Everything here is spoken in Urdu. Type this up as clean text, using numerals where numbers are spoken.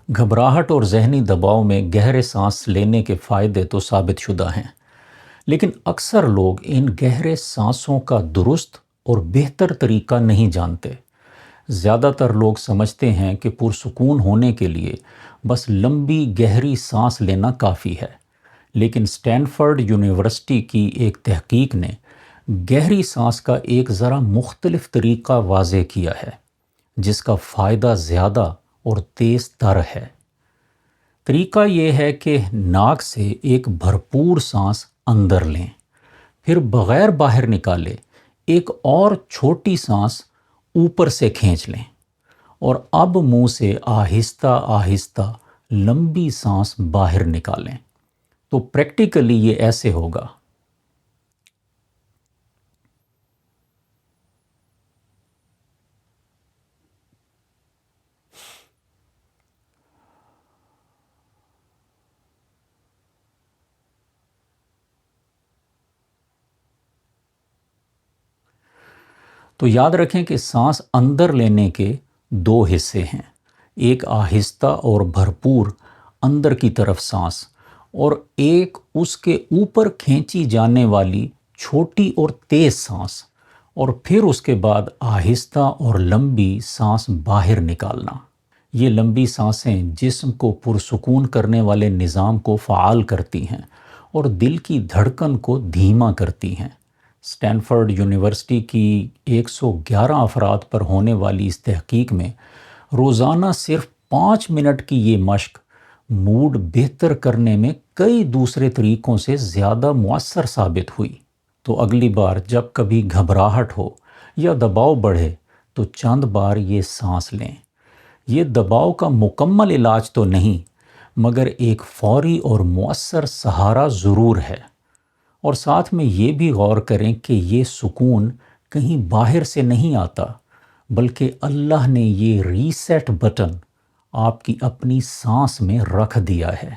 گھبراہٹ اور ذہنی دباؤ میں گہرے سانس لینے کے فائدے تو ثابت شدہ ہیں، لیکن اکثر لوگ ان گہرے سانسوں کا درست اور بہتر طریقہ نہیں جانتے۔ زیادہ تر لوگ سمجھتے ہیں کہ پرسکون ہونے کے لیے بس لمبی گہری سانس لینا کافی ہے، لیکن اسٹینفورڈ یونیورسٹی کی ایک تحقیق نے گہری سانس کا ایک ذرا مختلف طریقہ واضح کیا ہے، جس کا فائدہ زیادہ اور تیز تر ہے۔ طریقہ یہ ہے کہ ناک سے ایک بھرپور سانس اندر لیں، پھر بغیر باہر نکالے ایک اور چھوٹی سانس اوپر سے کھینچ لیں، اور اب منہ سے آہستہ آہستہ لمبی سانس باہر نکالیں۔ تو پریکٹیکلی یہ ایسے ہوگا۔ تو یاد رکھیں کہ سانس اندر لینے کے دو حصے ہیں، ایک آہستہ اور بھرپور اندر کی طرف سانس، اور ایک اس کے اوپر کھینچی جانے والی چھوٹی اور تیز سانس، اور پھر اس کے بعد آہستہ اور لمبی سانس باہر نکالنا۔ یہ لمبی سانسیں جسم کو پرسکون کرنے والے نظام کو فعال کرتی ہیں اور دل کی دھڑکن کو دھیما کرتی ہیں۔ اسٹینفورڈ یونیورسٹی کی 111 افراد پر ہونے والی اس تحقیق میں روزانہ صرف 5 منٹ کی یہ مشق موڈ بہتر کرنے میں کئی دوسرے طریقوں سے زیادہ مؤثر ثابت ہوئی۔ تو اگلی بار جب کبھی گھبراہٹ ہو یا دباؤ بڑھے تو چند بار یہ سانس لیں۔ یہ دباؤ کا مکمل علاج تو نہیں، مگر ایک فوری اور مؤثر سہارا ضرور ہے۔ اور ساتھ میں یہ بھی غور کریں کہ یہ سکون کہیں باہر سے نہیں آتا، بلکہ اللہ نے یہ ریسیٹ بٹن آپ کی اپنی سانس میں رکھ دیا ہے۔